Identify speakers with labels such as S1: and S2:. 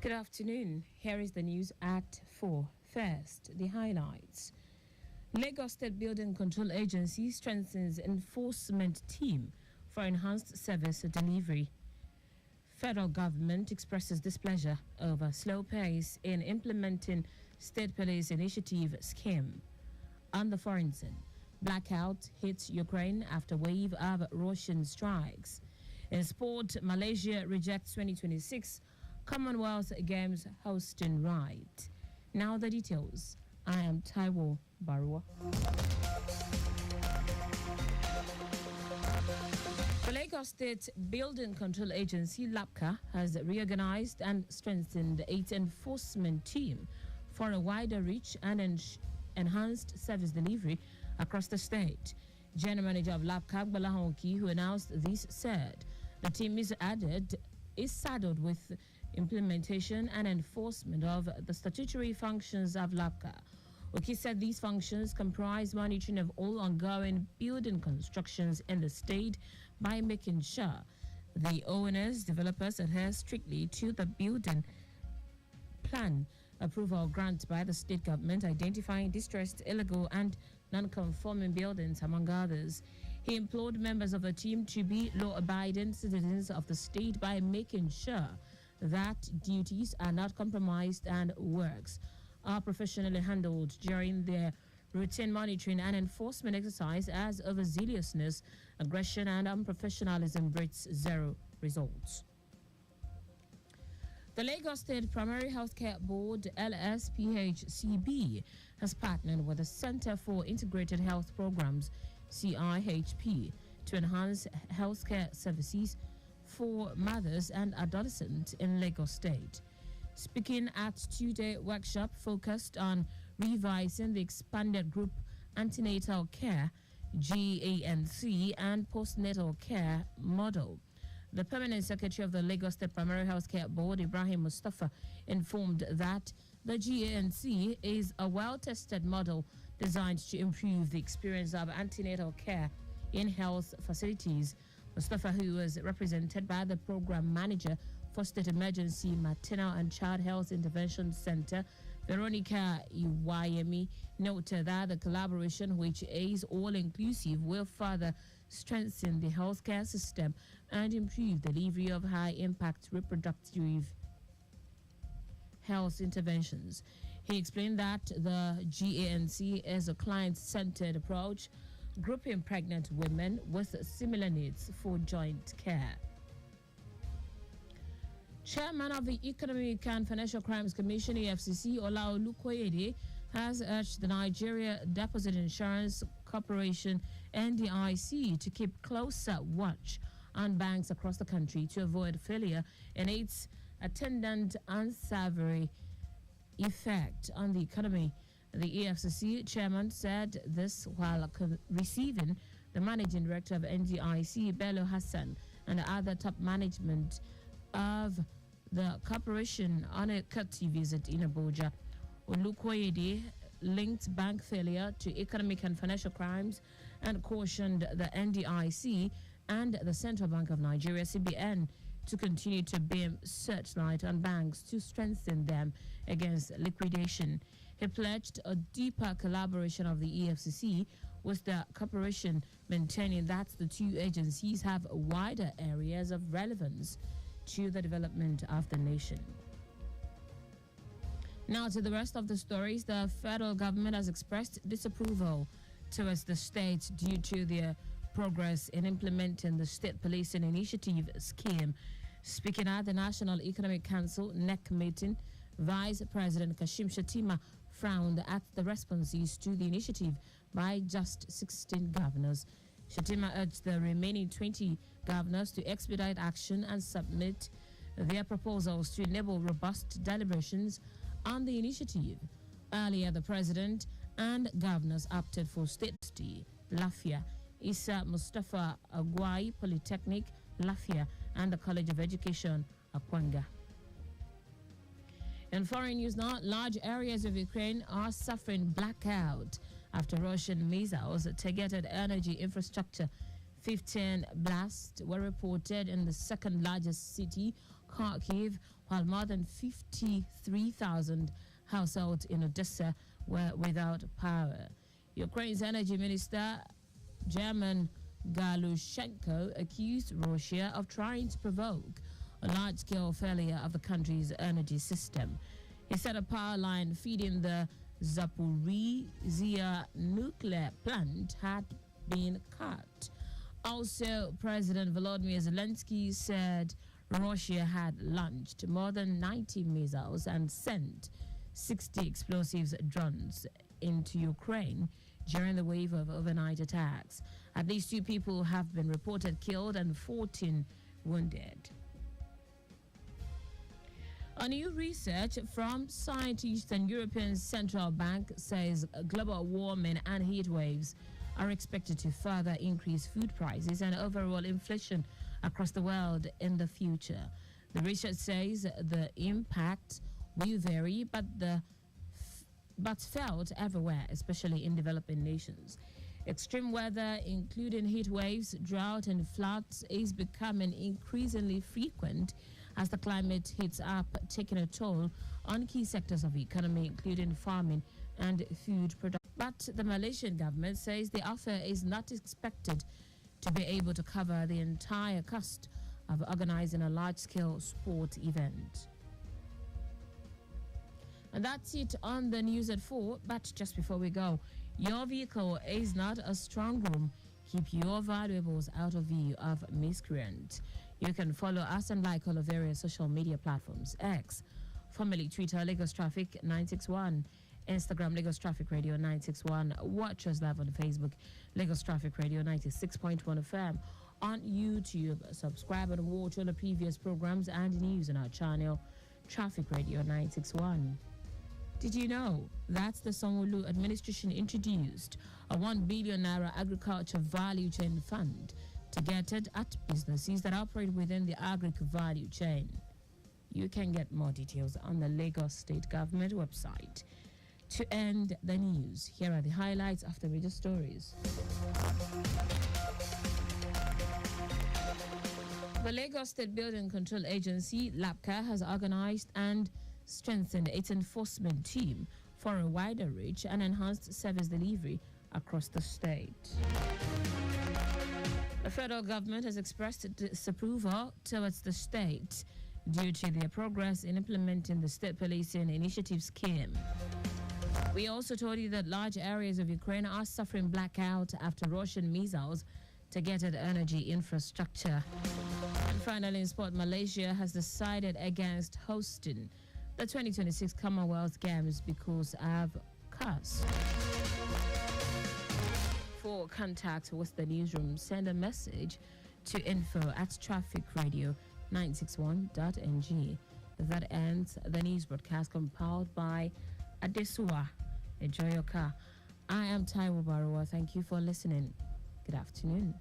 S1: Good afternoon. Here is the news at 4. First, the highlights. Lagos State Building Control Agency strengthens enforcement team for enhanced service delivery. Federal government expresses displeasure over slow pace in implementing state police initiative scheme. On the foreign scene, blackout hits Ukraine after wave of Russian strikes. In sport, Malaysia rejects 2026 Commonwealth Games hosting right. Now the details. I am Taiwo Baruwa. The Lagos State Building Control Agency, LAPCA, has reorganized and strengthened its enforcement team for a wider reach and enhanced service delivery across the state. General Manager of LAPCA, Balahonki, who announced this, said the team is saddled with implementation and enforcement of the statutory functions of LAPCA. Oki said these functions comprise monitoring of all ongoing building constructions in the state by making sure the owners, developers adhere strictly to the building plan approval grant by the state government, identifying distressed, illegal and non-conforming buildings, among others. He implored members of the team to be law-abiding citizens of the state by making sure that duties are not compromised and works are professionally handled during their routine monitoring and enforcement exercise, as overzealousness, aggression and unprofessionalism brings zero results. The Lagos State Primary Healthcare Board, LSPHCB, has partnered with the Center for Integrated Health Programs, CIHP, to enhance healthcare services for mothers and adolescents in Lagos State. Speaking at two-day workshop focused on revising the expanded group antenatal care, GANC, and postnatal care model, the permanent secretary of the Lagos State Primary Healthcare Board, Ibrahim Mustafa, informed that the GANC is a well-tested model designed to improve the experience of antenatal care in health facilities. Mustafa, who was represented by the program manager for State Emergency Maternal and Child Health Intervention Center, Veronica Iwayemi, noted that the collaboration, which is all-inclusive, will further strengthen the healthcare system and improve delivery of high-impact reproductive health interventions. He explained that the GANC is a client-centered approach, grouping pregnant women with similar needs for joint care. Chairman of the Economic and Financial Crimes Commission, EFCC, Olaolu Koyede, has urged the Nigeria Deposit Insurance Corporation, NDIC, to keep closer watch on banks across the country to avoid failure and its attendant unsavory effect on the economy. The EFCC chairman said this while receiving the managing director of NDIC, Bello Hassan, and other top management of the corporation on a courtesy visit in Abuja. Olukoyede linked bank failure to economic and financial crimes and cautioned the NDIC and the Central Bank of Nigeria, CBN, to continue to beam searchlight on banks to strengthen them against liquidation. He pledged a deeper collaboration of the EFCC with the corporation, maintaining that the two agencies have wider areas of relevance to the development of the nation. Now to the rest of the stories. The federal government has expressed disapproval towards the state due to their progress in implementing the State Policing Initiative scheme. Speaking at the National Economic Council NEC meeting, Vice President Kashim Shettima frowned at the responses to the initiative by just 16 governors. Shettima urged the remaining 20 governors to expedite action and submit their proposals to enable robust deliberations on the initiative. Earlier, the president and governors opted for State University, Lafia, Isa Mustafa Agwai Polytechnic, Lafia, and the College of Education, Akwanga. In foreign news now, large areas of Ukraine are suffering blackout after Russian missiles targeted energy infrastructure. 15 blasts were reported in the second largest city, Kharkiv, while more than 53,000 households in Odessa were without power. Ukraine's energy minister, German Galushenko, accused Russia of trying to provoke a large-scale failure of the country's energy system. He said a power line feeding the Zaporizhia nuclear plant had been cut. Also, President Volodymyr Zelensky said Russia had launched more than 90 missiles and sent 60 explosives drones into Ukraine during the wave of overnight attacks. At least 2 people have been reported killed and 14 wounded. A new research from scientists and European Central Bank says global warming and heat waves are expected to further increase food prices and overall inflation across the world in the future. The research says the impact will vary, but felt everywhere, especially in developing nations. Extreme weather, including heat waves, drought, and floods, is becoming increasingly frequent as the climate heats up, taking a toll on key sectors of the economy, including farming and food production. But the Malaysian government says the offer is not expected to be able to cover the entire cost of organizing a large-scale sport event. And that's it on the news at 4. But just before we go, your vehicle is not a strong room. Keep your valuables out of view of miscreants. You can follow us and like all of various social media platforms. X, formerly Twitter, Lagos Traffic 961. Instagram, Lagos Traffic Radio 961. Watch us live on Facebook, Lagos Traffic Radio 96.1 FM. On YouTube, subscribe and watch all the previous programs and news on our channel, Traffic Radio 961. Did you know that the Sanwo-Olu administration introduced a 1 billion naira agriculture value chain fund targeted at businesses that operate within the agric value chain? You can get more details on the Lagos State Government website. To end the news, here are the highlights of the radio stories. The Lagos State Building Control Agency, LAPCA, has organized and strengthened its enforcement team for a wider reach and enhanced service delivery across the state. The federal government has expressed disapproval towards the state due to their progress in implementing the state policing initiative scheme. We also told you that large areas of Ukraine are suffering blackout after Russian missiles targeted energy infrastructure. And finally, in sport, Malaysia has decided against hosting the 2026 Commonwealth Games because of cost. For contact with the newsroom, send a message to info@trafficradio961.ng. That ends the news broadcast compiled by Adesuwa. Enjoy your car. I am Taiwo Baruwa. Thank you for listening. Good afternoon.